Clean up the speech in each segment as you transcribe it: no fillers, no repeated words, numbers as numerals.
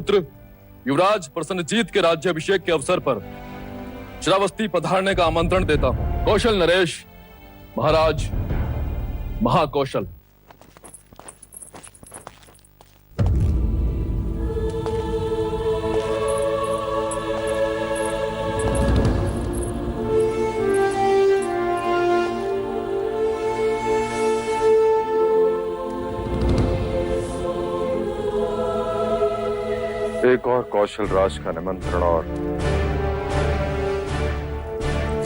पुत्र युवराज प्रसन्नजीत के राज्याभिषेक के अवसर पर श्रावस्ती पधारने का आमंत्रण देता हूं। कौशल नरेश, महाराज महाकौशल। एक और कौशल राज का निमंत्रण और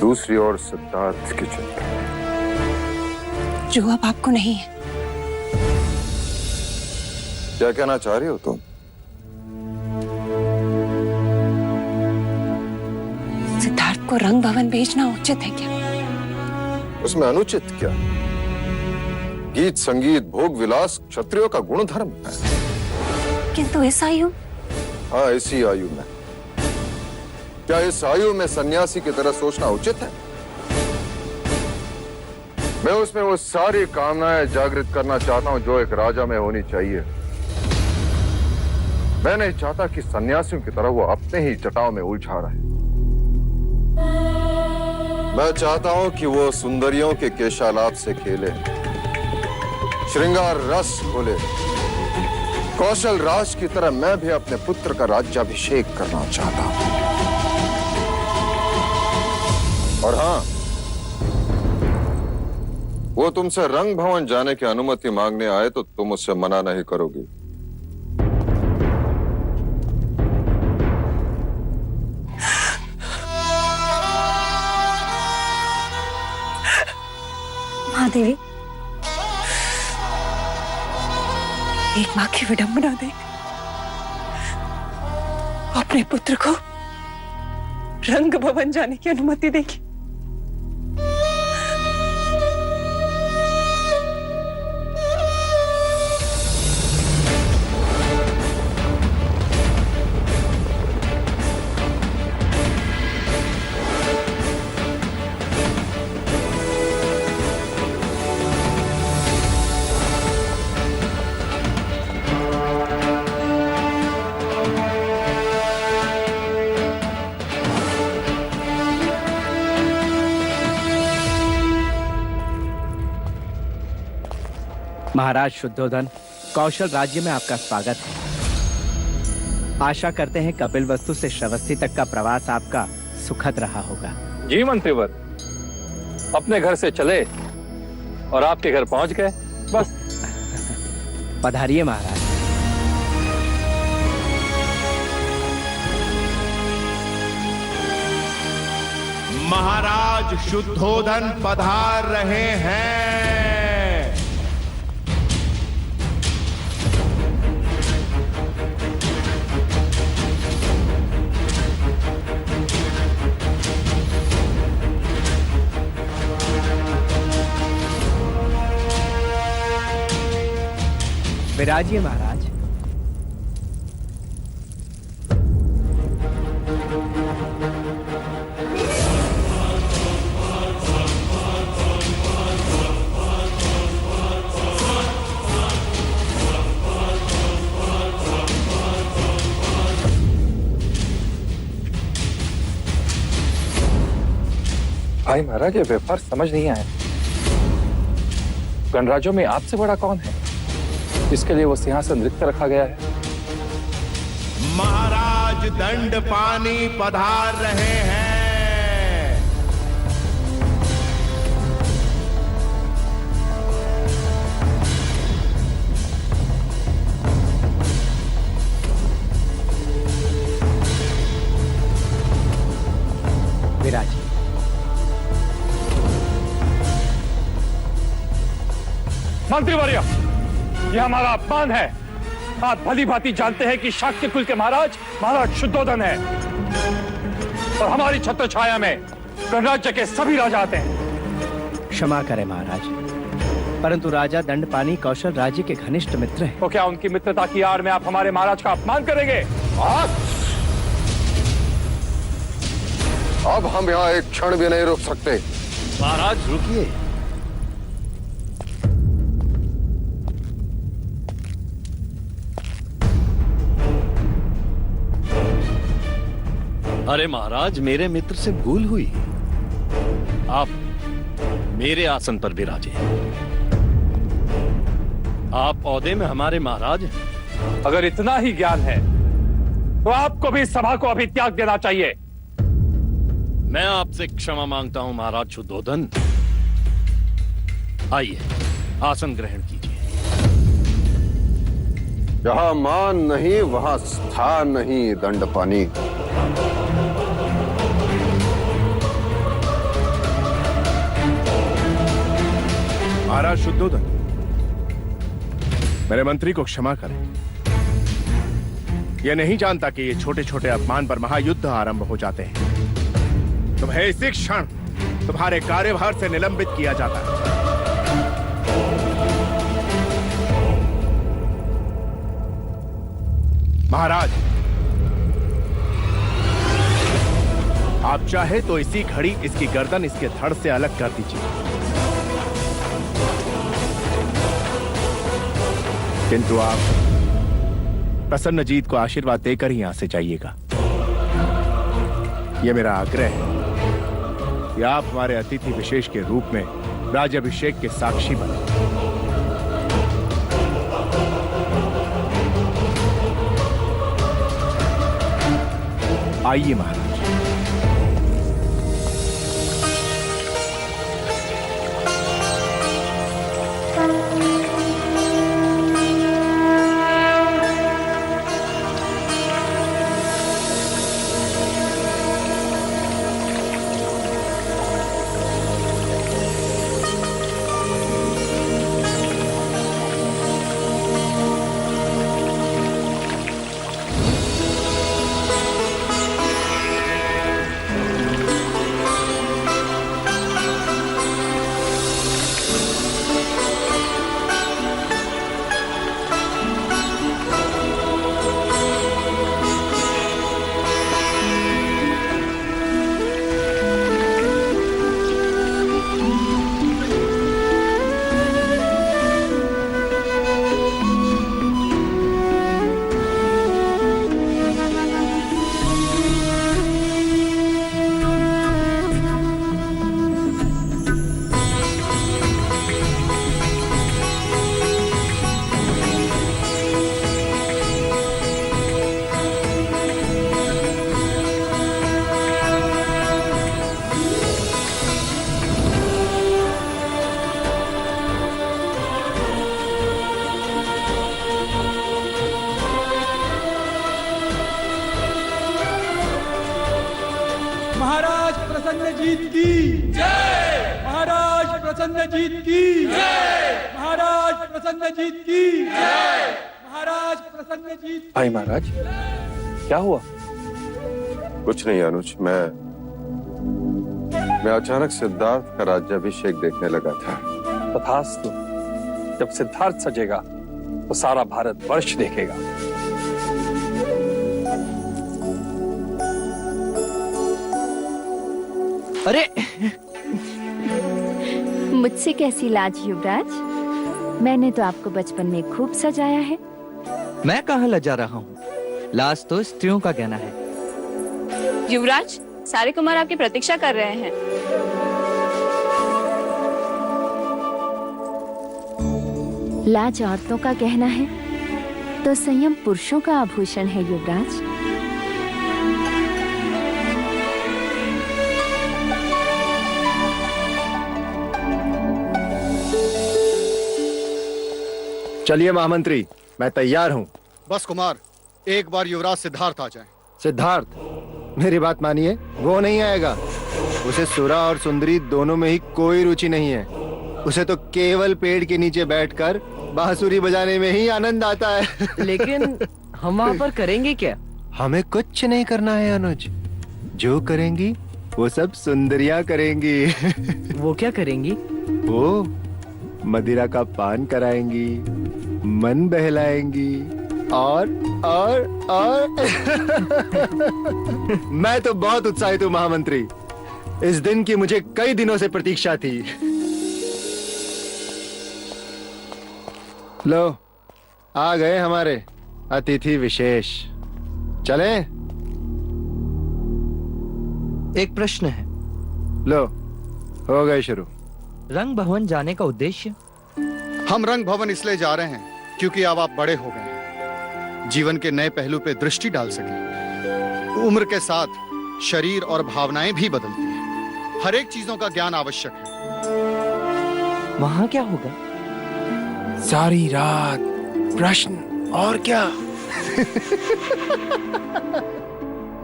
दूसरी ओर सिद्धार्थ की चिंता, जो अब आपको नहीं है। क्या कहना चाह रही हो तुम? सिद्धार्थ को रंग भवन भेजना उचित है क्या? उसमें अनुचित क्या? गीत संगीत भोग विलास क्षत्रियों का गुण धर्म है। किंतु इस आयु, हाँ इसी आयु में, क्या इस आयु में सन्यासी की तरह सोचना उचित है? मैं उसमें वो सारी कामनाएं जागृत करना चाहता हूं जो एक राजा में होनी चाहिए। मैं नहीं चाहता कि सन्यासियों की तरह वो अपने ही जटाओं में उलझा रहे। मैं चाहता हूं कि वो सुंदरियों के केशालाप से खेले, श्रृंगार रस खोले। कौशल राज की तरह मैं भी अपने पुत्र का राज्याभिषेक करना चाहता हूं। और हां, वो तुमसे रंग भवन जाने की अनुमति मांगने आए तो तुम उससे मना नहीं करोगी। महादेवी, एक मां की विडंबना देख अपने पुत्र को रंग भवन जाने की अनुमति देगी। महाराज शुद्धोधन, कौशल राज्य में आपका स्वागत है। आशा करते हैं कपिल वस्तु से श्रावस्ती तक का प्रवास आपका सुखद रहा होगा। जी मंत्रीवर, अपने घर से चले और आपके घर पहुंच गए, बस। पधारिए महाराज। महाराज शुद्धोधन पधार रहे हैं। विराजिए महाराज। भाई महाराज, ये व्यापार समझ नहीं आया। गणराज्यों में आपसे बड़ा कौन है जिसके लिए वो सिंहासन रिक्त रखा गया है? महाराज दंड पानी पधार रहे हैं। विराजिए। मंत्रीवर्य, यह हमारा अपमान है। आप भली भांति जानते हैं कि शाक्य कुल के महाराज शुद्धोधन है और हमारी छत्र छाया में गणराज्य के सभी राजा आते हैं। क्षमा करें महाराज, परंतु राजा दंडपानी कौशल राज्य के घनिष्ठ मित्र हैं। तो क्या उनकी मित्रता की आड़ में आप हमारे महाराज का अपमान करेंगे? अब हम यहाँ एक क्षण भी नहीं रुक सकते। महाराज रुकिए। अरे महाराज, मेरे मित्र से भूल हुई। आप मेरे आसन पर विराजे। आप औहदे में हमारे महाराज हैं। अगर इतना ही ज्ञान है तो आपको भी इस सभा को अभी त्याग देना चाहिए। मैं आपसे क्षमा मांगता हूं महाराज शुद्धोधन। आइए, आसन ग्रहण कीजिए। जहां मान नहीं वहां स्थान नहीं, दंडपानी। महाराज शुद्धोधन, मेरे मंत्री को क्षमा करें। यह नहीं जानता कि ये छोटे छोटे अपमान पर महायुद्ध आरंभ हो जाते हैं। तुम्हें इसी क्षण तुम्हारे कार्यभार से निलंबित किया जाता है। महाराज, आप चाहे तो इसी घड़ी इसकी गर्दन इसके धड़ से अलग कर दीजिए, किंतु आप प्रसन्नजीत को आशीर्वाद देकर ही यहां से जाइएगा। यह मेरा आग्रह है कि आप हमारे अतिथि विशेष के रूप में राज्याभिषेक के साक्षी बने। आइए महाराज। महाराज प्रसन्नजीत की जय। महाराज प्रसन्नजीत की जय। महाराज प्रसन्नजीत की जय। महाराज प्रसन्नजीत। भाई महाराज, क्या हुआ? कुछ नहीं अनुज, मैं अचानक सिद्धार्थ का राज्याभिषेक देखने लगा था। तथास्तु। जब सिद्धार्थ सजेगा तो सारा भारत वर्ष देखेगा। अरे मुझसे कैसी लाज युवराज? मैंने तो आपको बचपन में खूब सजाया है। मैं कहाँ लजा रहा हूँ? लाज तो स्त्रियों का कहना है। युवराज, सारे कुमार आपकी प्रतीक्षा कर रहे हैं। लाज औरतों का कहना है तो संयम पुरुषों का आभूषण है युवराज। चलिए महामंत्री, मैं तैयार हूं। बस कुमार, एक बार युवराज सिद्धार्थ आ जाएं। सिद्धार्थ, मेरी बात मानिए, वो नहीं आएगा। उसे सुरा और सुंदरी दोनों में ही कोई रुचि नहीं है। उसे तो केवल पेड़ के नीचे बैठकर बांसुरी बजाने में ही आनंद आता है। लेकिन हम वहाँ पर करेंगे क्या? हमें कुछ नहीं करना है अनुज। जो करेंगी वो सब सुंदरियां करेंगी। वो क्या करेंगी? वो मदिरा का पान कराएंगी, मन बहलाएंगी और मैं तो बहुत उत्साहित हूँ महामंत्री। इस दिन की मुझे कई दिनों से प्रतीक्षा थी। लो, आ गए हमारे अतिथि विशेष। चलें? एक प्रश्न है। लो, हो गए शुरू। रंग भवन जाने का उद्देश्य? हम रंग भवन इसलिए जा रहे हैं क्योंकि अब आप बड़े हो गए हैं, जीवन के नए पहलू पे दृष्टि डाल सकें। उम्र के साथ शरीर और भावनाएं भी बदलती हैं। हर एक चीजों का ज्ञान आवश्यक है। वहां क्या होगा? सारी रात प्रश्न और क्या?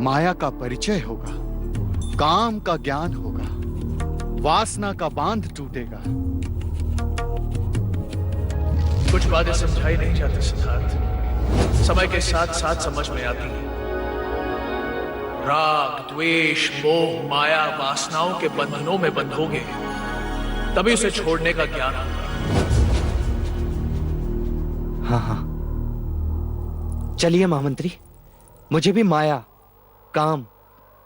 माया का परिचय होगा, काम का ज्ञान होगा, वासना का बांध टूटेगा। कुछ बातें समझाई नहीं जाती सिद्धार्थ, समय के साथ साथ समझ में आती हैं। राग, द्वेष, मोह, माया, वासनाओं के बंधनों में बंधोगे तभी उसे छोड़ने का ज्ञान होगा। हाँ, चलिए महामंत्री, मुझे भी माया, काम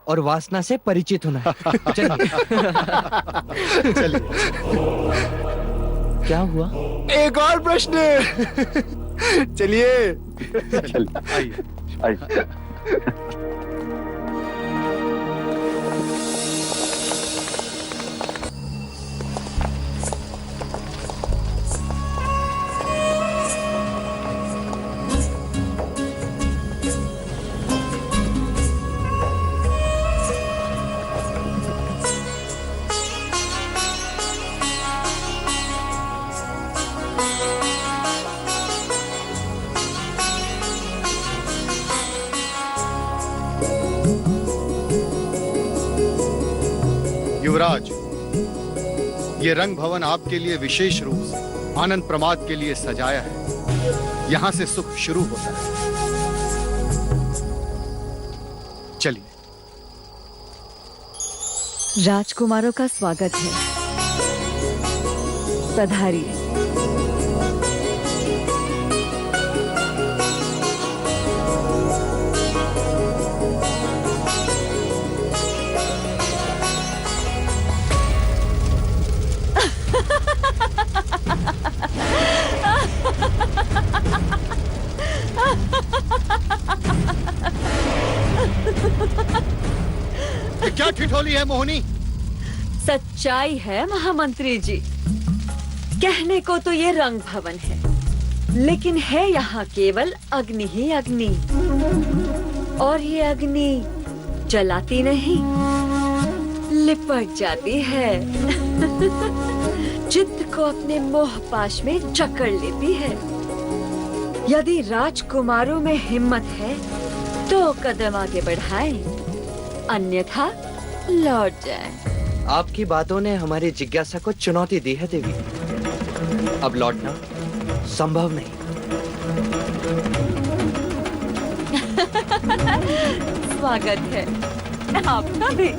और वासना से परिचित होना है। चलिए। क्या हुआ? एक और प्रश्न। चलिए। आइए। युवराज, ये रंग भवन आपके लिए विशेष रूप से आनंद प्रमाद के लिए सजाया है। यहां से सुख शुरू होता है। चलिए। राजकुमारों का स्वागत है, पधारिए। ये क्या ठिठोली है मोहिनी? सच्चाई है महामंत्री जी। कहने को तो ये रंग भवन है, लेकिन है यहाँ केवल अग्नि ही अग्नि। और ये अग्नि जलाती नहीं, लिपट जाती है। चित्त को अपने मोह पाश में जकड़ लेती है। यदि राजकुमारों में हिम्मत है तो कदम आगे बढ़ाएं, अन्यथा लौट जाएं। आपकी बातों ने हमारी जिज्ञासा को चुनौती दी है देवी। अब लौटना संभव नहीं। स्वागत है आपका भी।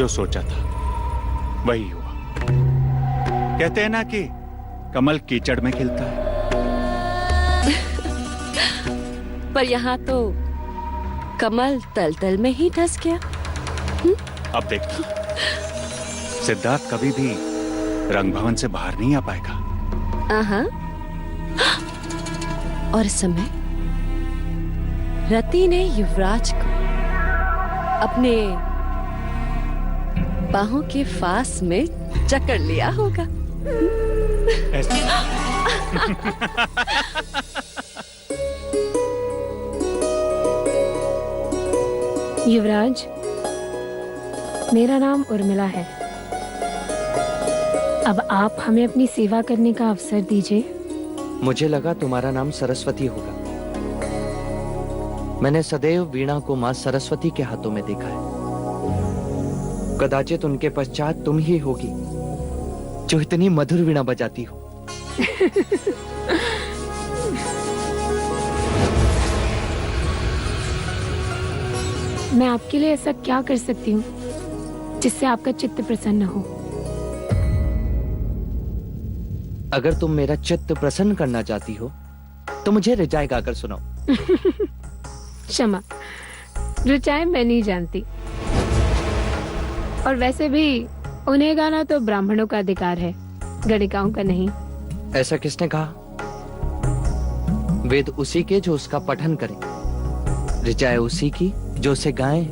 जो सोचा था वही हुआ। कहते हैं ना कि कमल कीचड़ में खिलता है। पर यहाँ तो कमल तल में ही धस गया। अब देखना, सिद्धार्थ कभी भी रंग भवन से बाहर नहीं आ पाएगा। और इस समय रति ने युवराज को अपने बाहों के फास में जकड़ लिया होगा। युवराज, मेरा नाम उर्मिला है। अब आप हमें अपनी सेवा करने का अवसर दीजिए। मुझे लगा तुम्हारा नाम सरस्वती होगा। मैंने सदैव वीणा को मां सरस्वती के हाथों में देखा है। कदाचित उनके पश्चात तुम ही होगी जो इतनी मधुर वीणा बजाती हो। मैं आपके लिए ऐसा क्या कर सकती हूँ जिससे आपका चित्त प्रसन्न हो? अगर तुम मेरा चित्त प्रसन्न करना चाहती हो तो मुझे रिचाई गाकर सुनाओ। क्षमा, रिचाई मैं नहीं जानती। और वैसे भी उन्हें गाना तो ब्राह्मणों का अधिकार है, गणिकाओं का नहीं। ऐसा किसने कहा? वेद उसी के जो उसका पठन करे, रिचाई उसी की जो उसे गाए।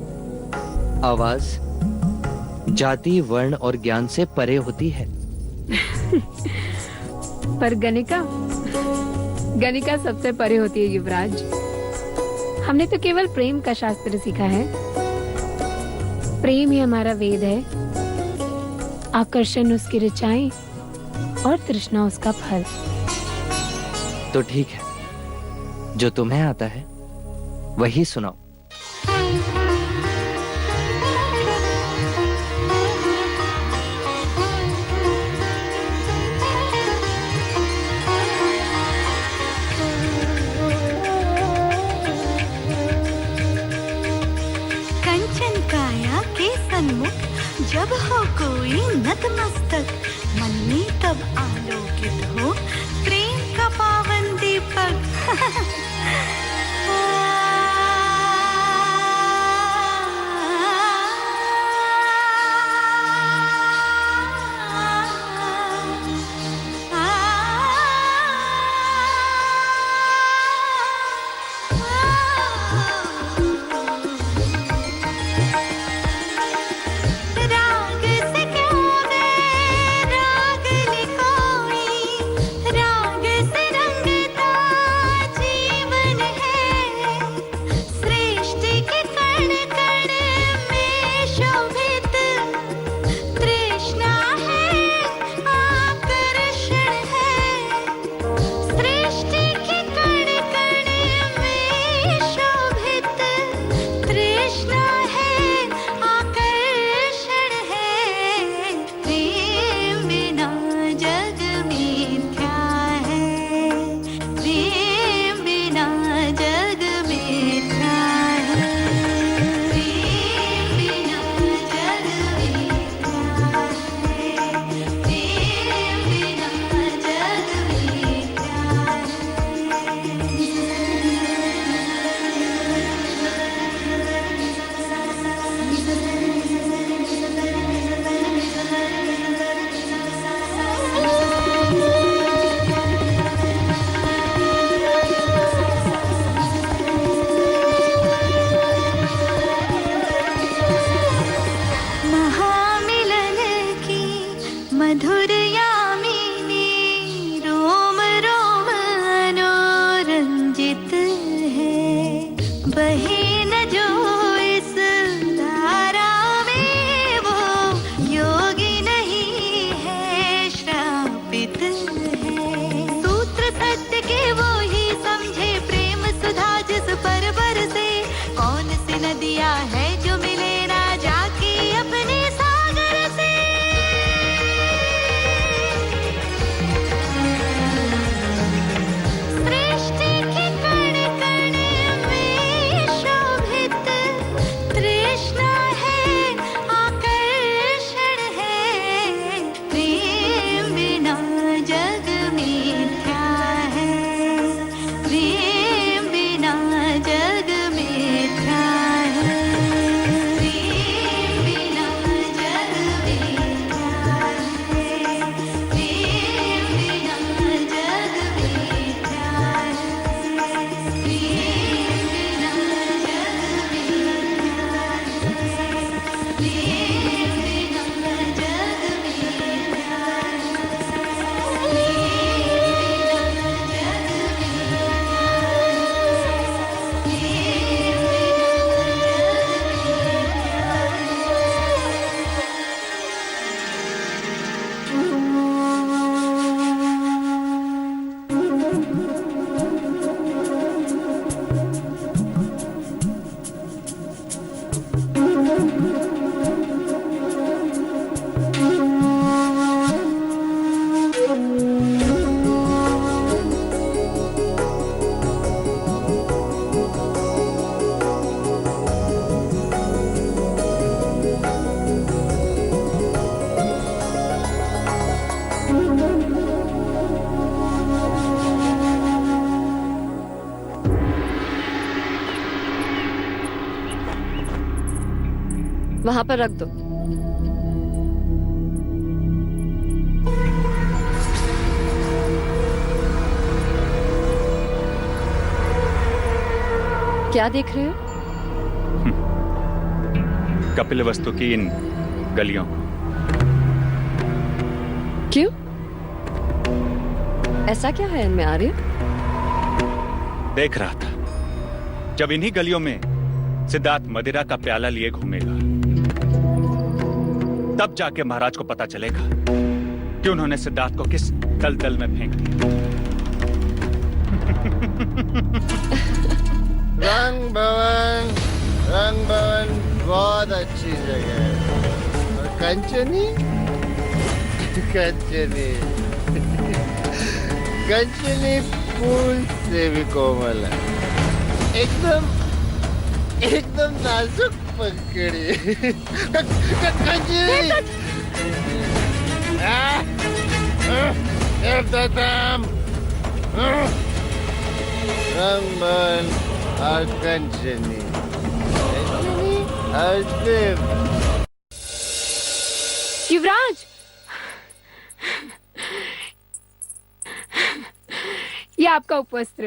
आवाज जाति, वर्ण और ज्ञान से परे होती है। पर गणिका सबसे परे होती है युवराज। हमने तो केवल प्रेम का शास्त्र सीखा है। प्रेम ही हमारा वेद है। आकर्षण उसकी ऋचाएं और तृष्णा उसका फल। तो ठीक है, जो तुम्हें आता है वही सुनाओ। जब हो कोई नतमस्तक, मन में तब आलोकित हो प्रेम का पावन दीपक। वहां पर रख दो। क्या देख रहे हो? कपिलवस्तु की इन गलियों को। क्यों? ऐसा क्या है इनमें आर्य? देख रहा था, जब इन्हीं गलियों में सिद्धार्थ मदिरा का प्याला लिए घूमेगा, तब जाके महाराज को पता चलेगा कि उन्होंने सिद्धार्थ को किस दलदल में फेंक दिया। रंग भवन बहुत अच्छी जगह है। और कंचनी कंचनी फूल से भी कोमल है, एकदम नाजुक पकड़ी। कंचनी रंगमन और कंचनी युवराज, ये आपका उपवस्त्र।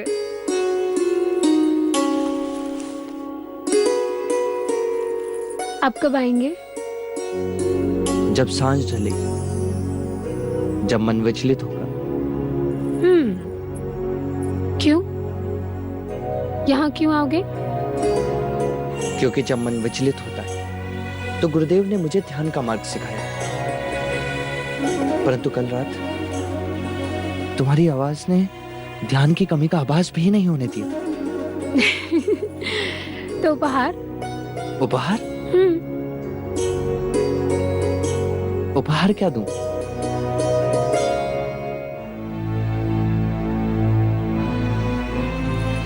आप कब आएंगे? जब सांझ ढले, जब मन विचलित होगा। क्यों? यहाँ क्यों आओगे? क्योंकि जब मन विचलित होता है तो गुरुदेव ने मुझे ध्यान का मार्ग सिखाया, परंतु कल रात तुम्हारी आवाज ने ध्यान की कमी का आभास भी नहीं होने दिया। तो उपहार? उपहार? उपहार क्या दूं?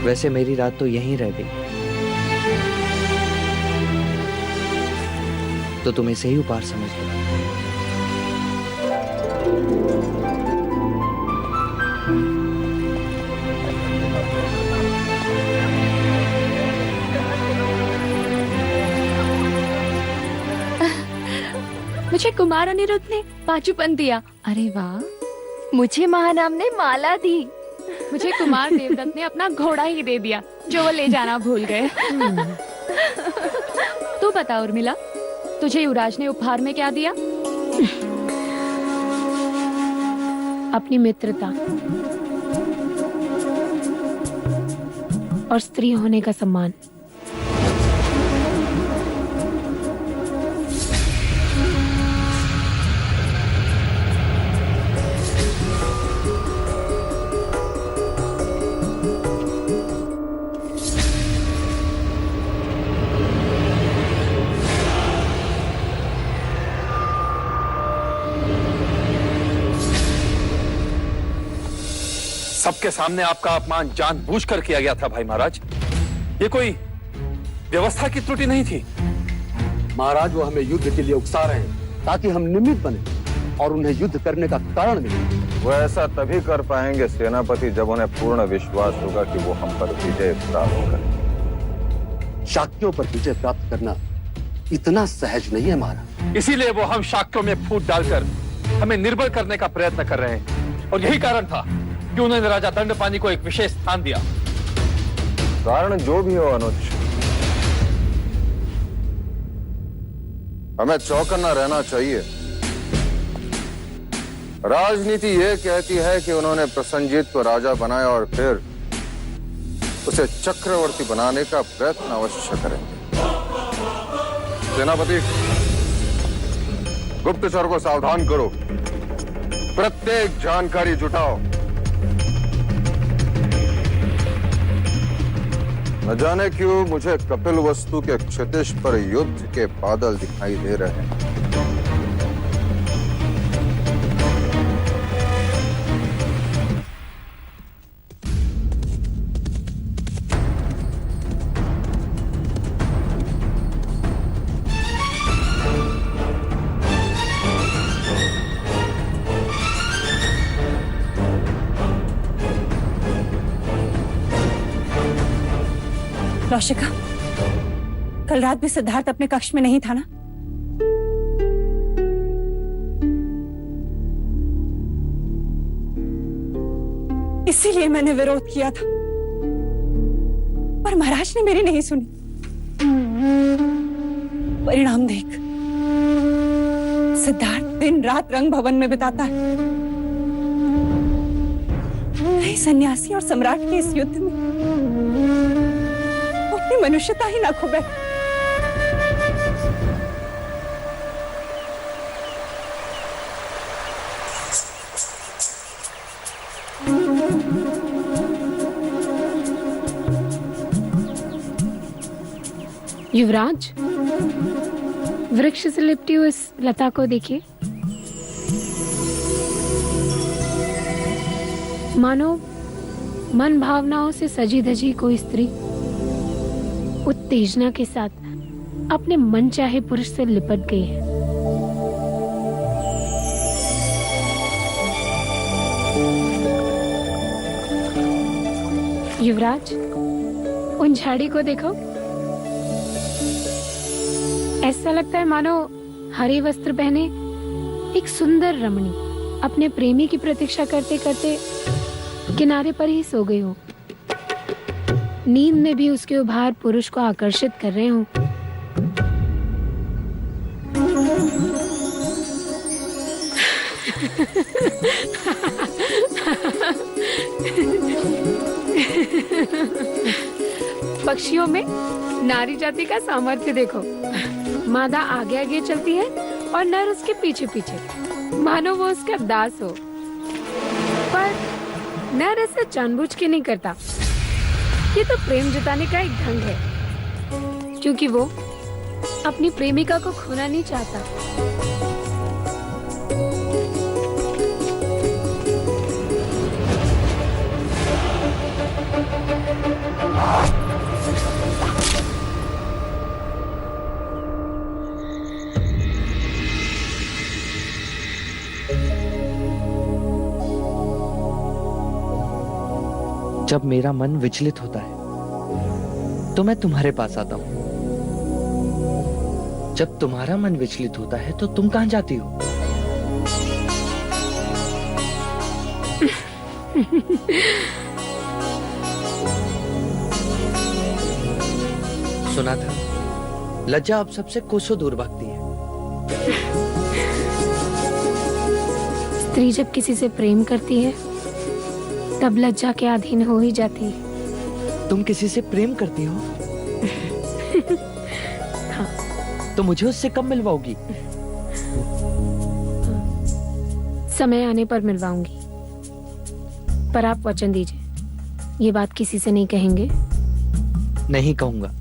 वैसे मेरी रात तो यहीं रह गई, तो तुम इसे ही उपहार समझ लो। मुझे कुमार अनिरुद्ध ने पाचूपन दिया। अरे वाह। मुझे महानाम ने माला दी। मुझे कुमार देवदत्त ने अपना घोड़ा ही दे दिया, जो वो ले जाना भूल गए। तू बता उर्मिला, तुझे युवराज ने उपहार में क्या दिया? अपनी मित्रता और स्त्री होने का सम्मान। सबके सामने आपका अपमान जानबूझकर किया गया था भाई महाराज। ये कोई व्यवस्था की त्रुटि नहीं थी। महाराज, वो हमें युद्ध के लिए उकसा रहे हैं ताकि हम निमित्त बने और उन्हें युद्ध करने का कारण मिले। वो ऐसा तभी कर पाएंगे सेनापति, जब उन्हें पूर्ण विश्वास होगा कि वो हम पर विजय प्राप्त करेंगे। शाक्यों पर विजय प्राप्त करना इतना सहज नहीं है महाराज। इसीलिए वो हम शाक्यों में फूट डालकर हमें निर्बल करने का प्रयत्न कर रहे हैं, और यही कारण था कि उन्होंने राजा दंडपानी को एक विशेष स्थान दिया। कारण जो भी हो अनुज, हमें चौकन्ना रहना चाहिए। राजनीति ये कहती है कि उन्होंने प्रसन्नजीत को राजा बनाया और फिर उसे चक्रवर्ती बनाने का प्रयत्न अवश्य करेंगे। सेनापति, गुप्तचर को सावधान करो, प्रत्येक जानकारी जुटाओ। न जाने क्यों मुझे कपिलवस्तु के क्षितिज पर युद्ध के बादल दिखाई दे रहे हैं। कौशिका, कल रात भी सिद्धार्थ अपने कक्ष में नहीं था ना? इसीलिए मैंने विरोध किया था, पर महाराज ने मेरी नहीं सुनी। परिणाम देख, सिद्धार्थ दिन रात रंग भवन में बिताता है। कहीं सन्यासी और सम्राट के इस युद्ध में वो अपनी मनुष्यता ही ना खो बैठे। युवराज, वृक्ष से लिपटी हुई इस लता को देखिए। मानो मन भावनाओं से सजी धजी कोई स्त्री उत्तेजना के साथ अपने मनचाहे पुरुष से लिपट गई है। युवराज, उन झाड़ी को देखो। ऐसा लगता है मानो हरे वस्त्र पहने एक सुंदर रमणी अपने प्रेमी की प्रतीक्षा करते करते किनारे पर ही सो गई हो। नींद में भी उसके उभार पुरुष को आकर्षित कर रहे हो। पक्षियों में नारी जाति का सामर्थ्य देखो। मादा आगे आगे चलती है और नर उसके पीछे पीछे, मानो वो उसका दास हो। पर नर ऐसा जानबूझ के नहीं करता। ये तो प्रेम जताने का एक ढंग है, क्योंकि वो अपनी प्रेमिका को खोना नहीं चाहता। जब मेरा मन विचलित होता है तो मैं तुम्हारे पास आता हूँ। जब तुम्हारा मन विचलित होता है तो तुम कहाँ जाती हो? सुना था लज्जा अब सबसे कोसों दूर भागती है। स्त्री जब किसी से प्रेम करती है तब लज्जा के अधीन हो ही जाती है। तुम किसी से प्रेम करती हो? हाँ। तो मुझे उससे कब मिलवाओगी? समय आने पर मिलवाऊंगी, पर आप वचन दीजिए, ये बात किसी से नहीं कहेंगे? नहीं कहूंगा।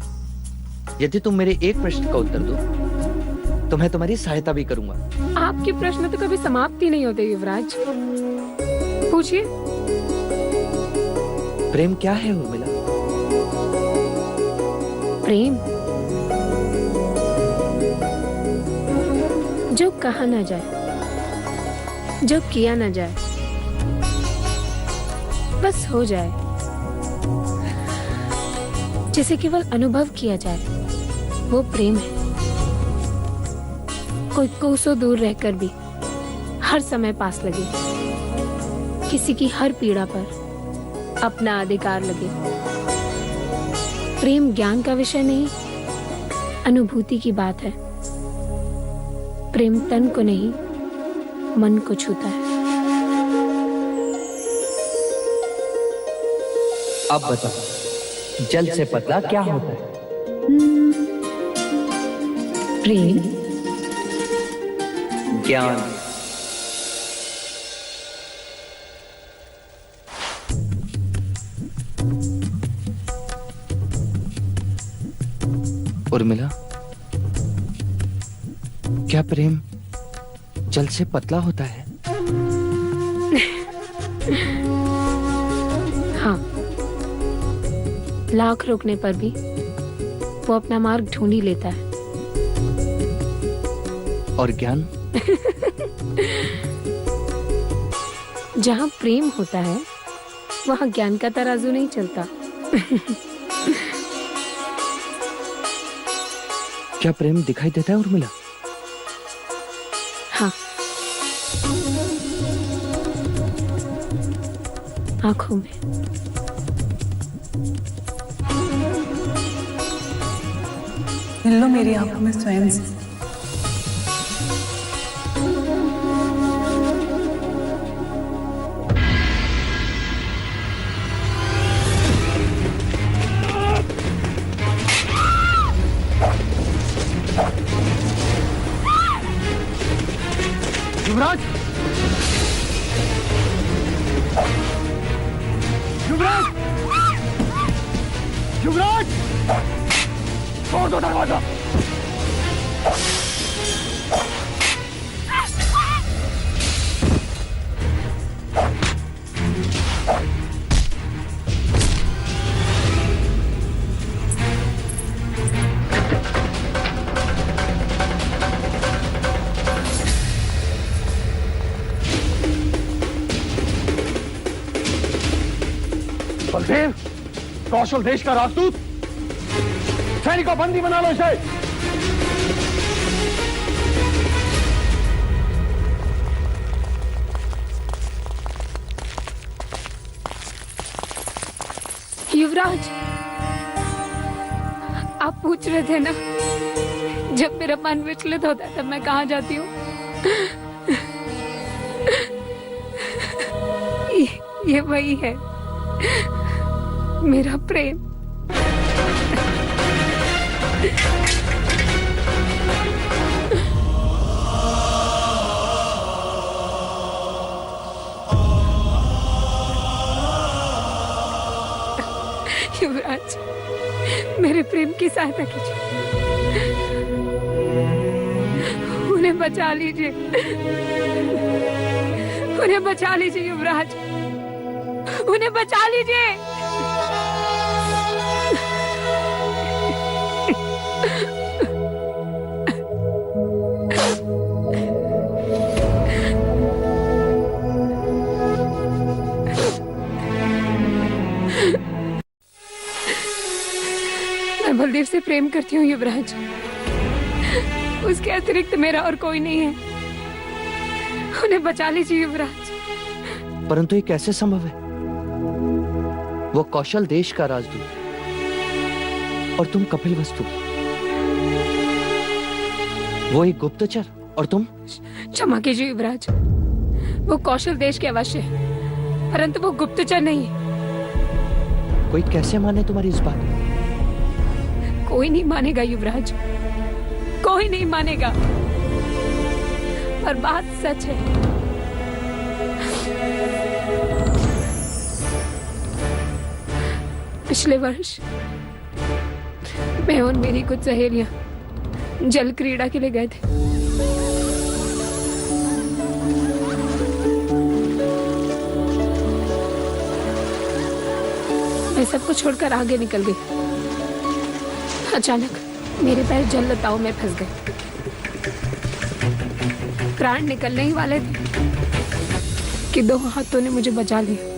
यदि तुम मेरे एक प्रश्न का उत्तर दो तो मैं तुम्हारी सहायता भी करूंगा। आपके प्रश्न तो कभी समाप्त ही नहीं होते युवराज। पूछिए। प्रेम क्या है उर्मिला? प्रेम जो कहा ना जाए, जो किया ना जाए, बस हो जाए, जिसे केवल अनुभव किया जाए, वो प्रेम है। कोई कोसों दूर रहकर भी हर समय पास लगे, किसी की हर पीड़ा पर अपना अधिकार लगे। प्रेम ज्ञान का विषय नहीं, अनुभूति की बात है। प्रेम तन को नहीं, मन को छूता है। अब बताओ, जल से पतला क्या होता है? प्रेम, ज्ञान। उर्मिला, क्या प्रेम जल से पतला होता है? हाँ, लाख रोकने पर भी वो अपना मार्ग ढूंढ ही लेता है। और ज्ञान? जहाँ प्रेम होता है वहाँ ज्ञान का तराजू नहीं चलता। क्या प्रेम दिखाई देता है उर्मिला? हाँ, आंखों में। मिल लो मेरी आंखों में स्वयं से। युवराज, युवराज, युवराज, छोड़ दो दरवाजा। बलदेव, कौशल देश का राजदूत, सैनिकों बंदी बना लो इसे। युवराज, आप पूछ रहे थे ना, जब मेरा मन विचलित होता है तब मैं कहाँ जाती हूँ? ये वही है, मेरा प्रेम। युवराज, मेरे प्रेम की सहायता कीजिए, उन्हें बचा लीजिए, उन्हें बचा लीजिए युवराज, उन्हें बचा लीजिए। मैं बलदेव से प्रेम करती हूँ युवराज, उसके अतिरिक्त मेरा और कोई नहीं है, उन्हें बचा लीजिए युवराज। परंतु ये कैसे संभव है? वो कौशल देश का राजदूत और तुम कपिल वस्तु, वो एक गुप्तचर और तुम। क्षमा कीजिए युवराज, वो कौशल देश के अवश्य है, परंतु वो गुप्तचर नहीं है। कोई कैसे माने तुम्हारी इस बात? कोई नहीं मानेगा युवराज, कोई नहीं मानेगा, पर बात सच है। पिछले वर्ष मैं और मेरी कुछ सहेलियां जल क्रीड़ा के लिए गए थे। मैं सबको छोड़कर आगे निकल गई। अचानक मेरे पैर जल लताओं में फंस गए, प्राण निकलने ही वाले थे कि दो हाथों ने मुझे बचा लिया।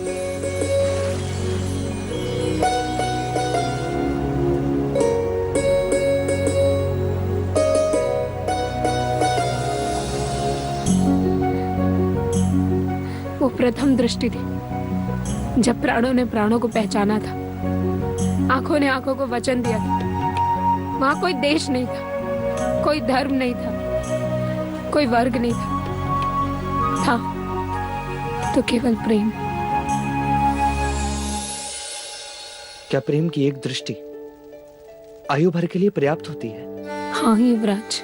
वो प्रथम दृष्टि थी जब प्राणों ने प्राणों को पहचाना था, आंखों ने आंखों को वचन दिया था। वहां कोई देश नहीं था, कोई धर्म नहीं था, कोई वर्ग नहीं था तो केवल प्रेम। क्या प्रेम की एक दृष्टि आयु भर के लिए पर्याप्त होती है? हाँ युवराज।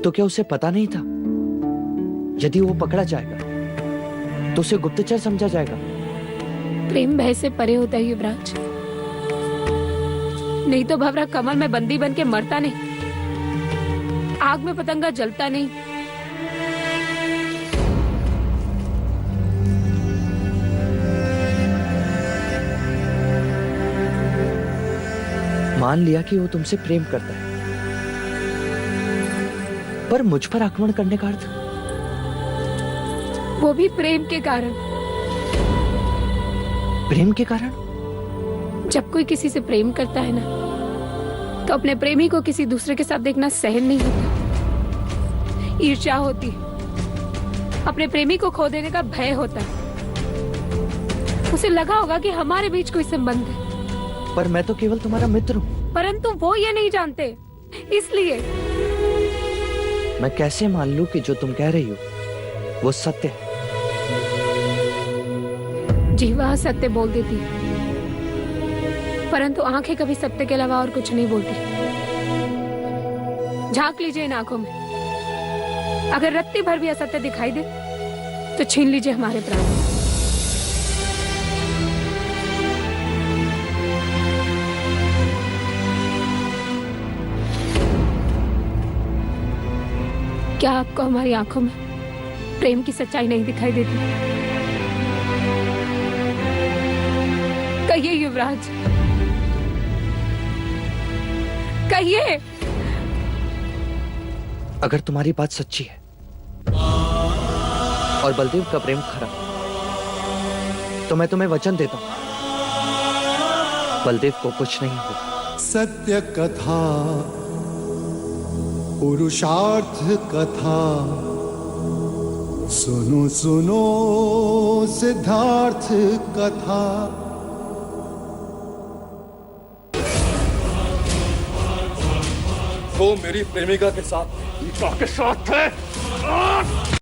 तो क्या उसे पता नहीं था यदि वो पकड़ा जाएगा तो उसे गुप्तचर समझा जाएगा? प्रेम भय से परे होता है युवराज, नहीं तो भंवरा कमल में बंदी बन के मरता नहीं, आग में पतंगा जलता नहीं। मान लिया कि वो तुमसे प्रेम करता है, पर मुझ पर आक्रमण करने का अर्थ? वो भी प्रेम के कारण। प्रेम के कारण? जब कोई किसी से प्रेम करता है ना, तो अपने प्रेमी को किसी दूसरे के साथ देखना सहन नहीं होता, ईर्ष्या होती है, अपने प्रेमी को खो देने का भय होता है। उसे लगा होगा कि हमारे बीच कोई संबंध है। पर मैं तो केवल तुम्हारा मित्र हूँ। परंतु वो ये नहीं जानते, इसलिए मैं कैसे मान लूं कि जो तुम कह रही हो वो सत्य है? जीवा सत्य बोल देती है, परंतु आंखें कभी सत्य के अलावा और कुछ नहीं बोलती। झांक लीजिए इन आंखों में, अगर रत्ती भर भी असत्य दिखाई दे तो छीन लीजिए हमारे प्राण। क्या आपको हमारी आंखों में प्रेम की सच्चाई नहीं दिखाई देती? कहिए युवराज, कहिए। अगर तुम्हारी बात सच्ची है और बलदेव का प्रेम खरा, तो मैं तुम्हें वचन देता हूं, बलदेव को कुछ नहीं होगा। सत्य कथा, पुरुषार्थ कथा, सुनो सुनो सिद्धार्थ कथा। वो मेरी प्रेमिका के साथ के साथ है।